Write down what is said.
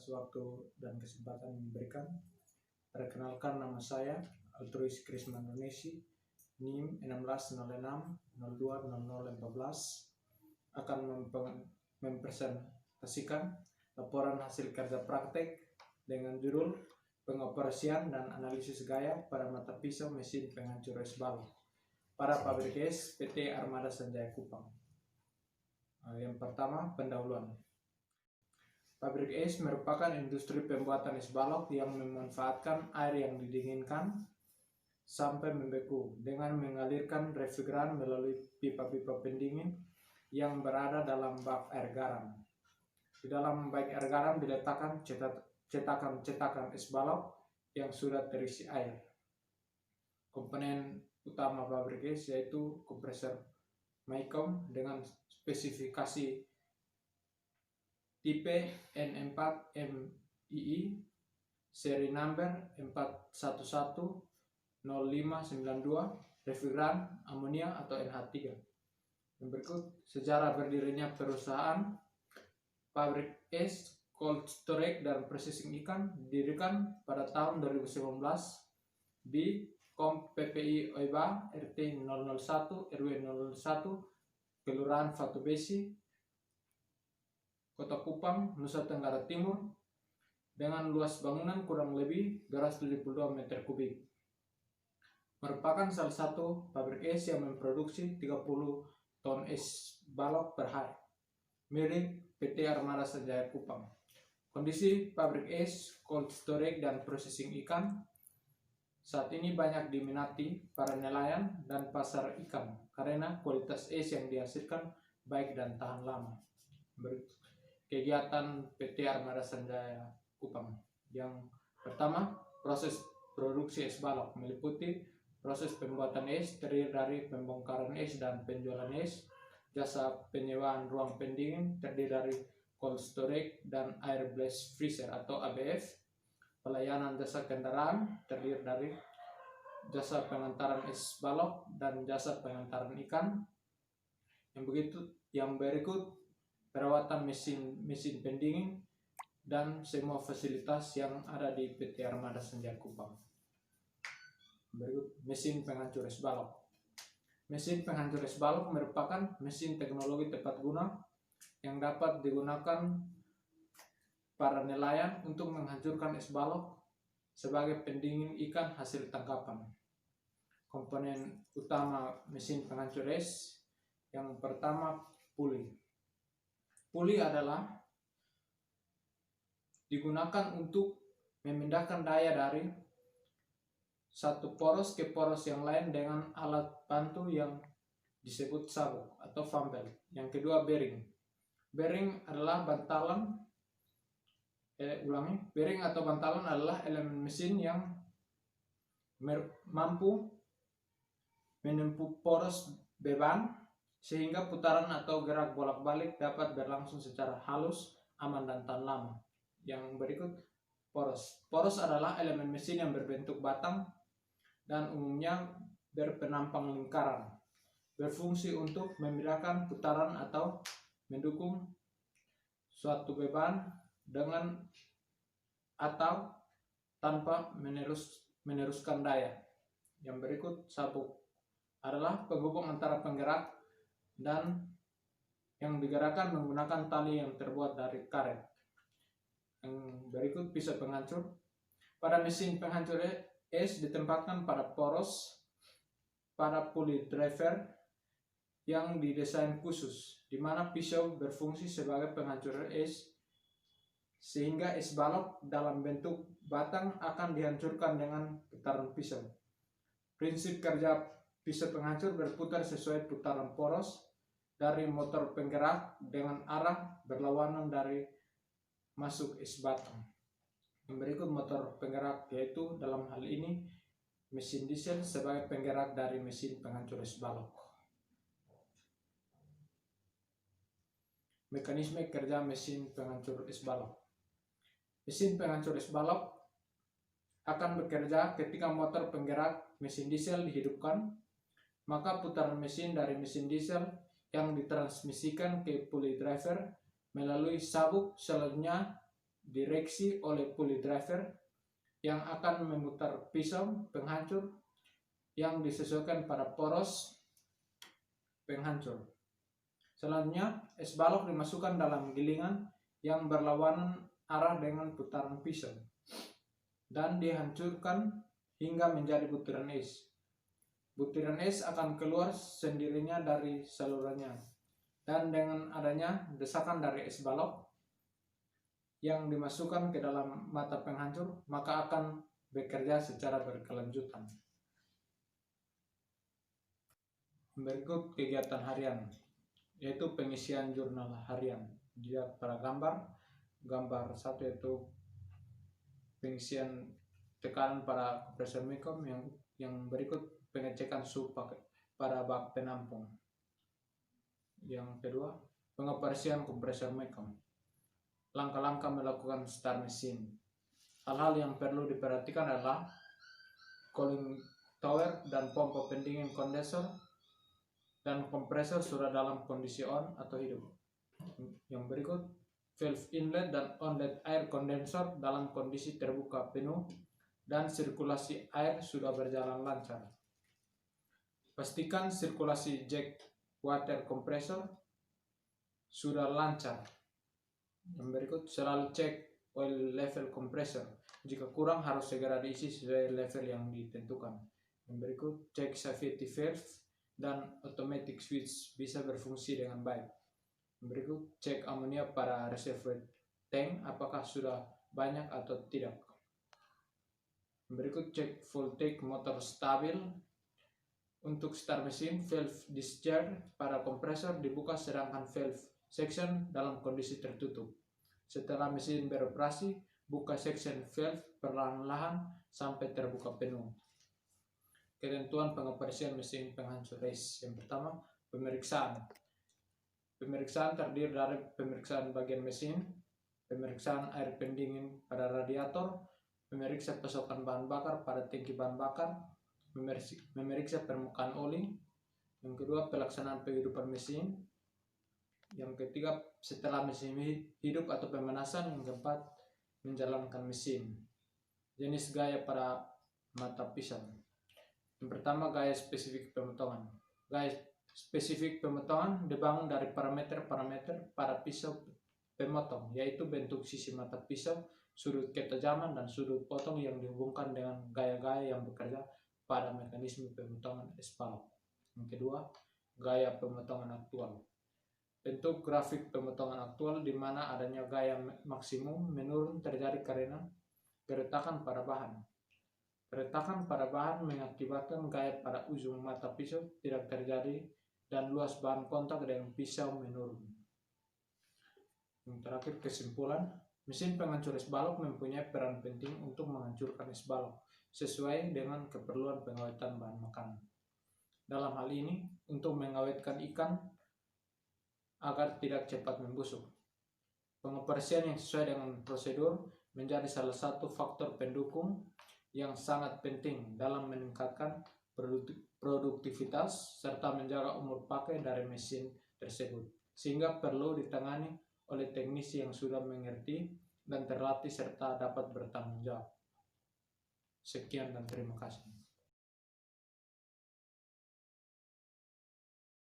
waktu dan kesempatan yang diberikan. Perkenalkan, nama saya Altruis Krisman Nunesi, NIM 1606020014, akan mempresentasikan laporan hasil kerja praktek dengan judul Pengoperasian dan Analisis Gaya pada Mata Pisau Mesin Penghancur Es Balok pada pabrik es PT Armada Sanjaya Kupang. Yang pertama, pendahuluan. Pabrik es merupakan industri pembuatan es balok yang memanfaatkan air yang didinginkan sampai membeku dengan mengalirkan refrigeran melalui pipa-pipa pendingin yang berada dalam bak air garam. Di dalam bak air garam diletakkan cetakan es balok yang sudah terisi air. Komponen utama pabrik es yaitu kompresor Mycom dengan spesifikasi tipe N4MII, seri number 4110592, refrigeran amonia atau NH3. Yang berikut sejarah berdirinya perusahaan pabrik es, cold storage dan processing ikan didirikan pada tahun 2019 di Kom PPI Oiba RT 001 RW 001 Kelurahan Fatu Besi, Kota Kupang, Nusa Tenggara Timur, dengan luas bangunan kurang lebih 272 meter kubik. Merupakan salah satu pabrik es yang memproduksi 30 ton es balok per hari, milik PT Armada Sanjaya Kupang. Kondisi pabrik es, cold storage dan processing ikan saat ini banyak diminati para nelayan dan pasar ikan karena kualitas es yang dihasilkan baik dan tahan lama. Kegiatan PT Armada Sanjaya Kupang. Yang pertama, proses produksi es balok meliputi proses pembuatan es terdiri dari pembongkaran es dan penjualan es, jasa penyewaan ruang pendingin terdiri dari cold storage dan air blast freezer atau ABF, pelayanan jasa kendaraan terdiri dari jasa pengantaran es balok dan jasa pengantaran ikan. Yang berikut perawatan mesin pendingin dan semua fasilitas yang ada di PT Armada Sanjaya Kupang. Berikut mesin penghancur es balok. Mesin penghancur es balok merupakan mesin teknologi tepat guna yang dapat digunakan para nelayan untuk menghancurkan es balok sebagai pendingin ikan hasil tangkapan. Komponen utama mesin penghancur es yang pertama, puli. Puli adalah digunakan untuk memindahkan daya dari satu poros ke poros yang lain dengan alat bantu yang disebut sabuk atau fumbel. Yang kedua, bearing. Bearing adalah bantalan bearing atau bantalan adalah elemen mesin yang mampu menempuh poros beban sehingga putaran atau gerak bolak-balik dapat berlangsung secara halus, aman dan tahan lama. Yang berikut, poros. Poros adalah elemen mesin yang berbentuk batang dan umumnya berpenampang lingkaran, berfungsi untuk memindahkan putaran atau mendukung suatu beban dengan atau tanpa meneruskan daya. Yang berikut, sabuk adalah penghubung antara penggerak dan yang digerakkan menggunakan tali yang terbuat dari karet. Yang berikut, pisau penghancur. Pada mesin penghancur es ditempatkan pada poros pada puli driver yang didesain khusus, di mana pisau berfungsi sebagai penghancur es sehingga es balok dalam bentuk batang akan dihancurkan dengan putaran pisau. Prinsip kerja pisau penghancur berputar sesuai putaran poros dari motor penggerak dengan arah berlawanan dari masuk es batang. Yang berikut motor penggerak, yaitu dalam hal ini mesin diesel sebagai penggerak dari mesin penghancur es balok. Mekanisme kerja mesin penghancur es balok. Mesin penghancur es balok akan bekerja ketika motor penggerak mesin diesel dihidupkan, maka putaran mesin dari mesin diesel yang ditransmisikan ke pulley driver melalui sabuk selanjutnya direksi oleh pulley driver yang akan memutar pisau penghancur yang disesuaikan pada poros penghancur. Selanjutnya, es balok dimasukkan dalam gilingan yang berlawanan arah dengan putaran pisau dan dihancurkan hingga menjadi butiran es. Butiran es akan keluar sendirinya dari salurannya, dan dengan adanya desakan dari es balok yang dimasukkan ke dalam mata penghancur, maka akan bekerja secara berkelanjutan. Berikut kegiatan harian, yaitu pengisian jurnal harian. Dilihat pada gambar 1 yaitu pengisian tekanan pada kompresor Mecom, yang berikut pengecekan suhu pada bak penampung. Yang kedua, pengoperasian kompresor Mecom. Langkah-langkah melakukan start mesin. Hal-hal yang perlu diperhatikan adalah cooling tower dan pompa pendingin kondensor dan kompresor sudah dalam kondisi on atau hidup. Yang berikut, valve inlet dan outlet air kondensor dalam kondisi terbuka penuh dan sirkulasi air sudah berjalan lancar. Pastikan sirkulasi jack water compressor sudah lancar. Yang berikut, selalu cek oil level compressor. Jika kurang harus segera diisi sesuai level yang ditentukan. Yang berikut, cek safety valve dan automatic switch bisa berfungsi dengan baik. Yang berikut, cek amonia pada reservoir tank apakah sudah banyak atau tidak. Yang berikut, cek voltage motor stabil. Untuk start mesin, valve discharge pada kompresor dibuka sedangkan valve section dalam kondisi tertutup. Setelah mesin beroperasi, buka section valve perlahan-lahan sampai terbuka penuh. Ketentuan pengoperasian mesin penghancur race. Yang pertama, pemeriksaan. Pemeriksaan terdiri dari pemeriksaan bagian mesin, pemeriksaan air pendingin pada radiator, memeriksa pasokan bahan bakar pada tangki bahan bakar, memeriksa permukaan oli. Yang kedua, pelaksanaan penghidupan mesin. Yang ketiga, setelah mesin hidup atau pemanasan. Yang keempat, menjalankan mesin. Jenis gaya pada mata pisau. Yang pertama, gaya spesifik pemotongan. Gaya spesifik pemotongan dibangun dari parameter-parameter pada pisau pemotong, yaitu bentuk sisi mata pisau, sudut ketajaman, dan sudut potong yang dihubungkan dengan gaya-gaya yang bekerja pada mekanisme pemotongan es balok. Yang kedua, gaya pemotongan aktual. Bentuk grafik pemotongan aktual di mana adanya gaya maksimum menurun terjadi karena geretakan pada bahan. Geretakan pada bahan mengakibatkan gaya pada ujung mata pisau tidak terjadi dan luas bahan kontak dengan pisau menurun. Yang terakhir, kesimpulan. Mesin penghancur es balok mempunyai peran penting untuk menghancurkan es balok sesuai dengan keperluan pengawetan bahan makanan. Dalam hal ini, untuk mengawetkan ikan agar tidak cepat membusuk. Pengoperasian yang sesuai dengan prosedur menjadi salah satu faktor pendukung yang sangat penting dalam meningkatkan produktivitas serta menjaga umur pakai dari mesin tersebut, sehingga perlu ditangani oleh teknisi yang sudah mengerti dan terlatih serta dapat bertanggung jawab. Sekian dan terima kasih.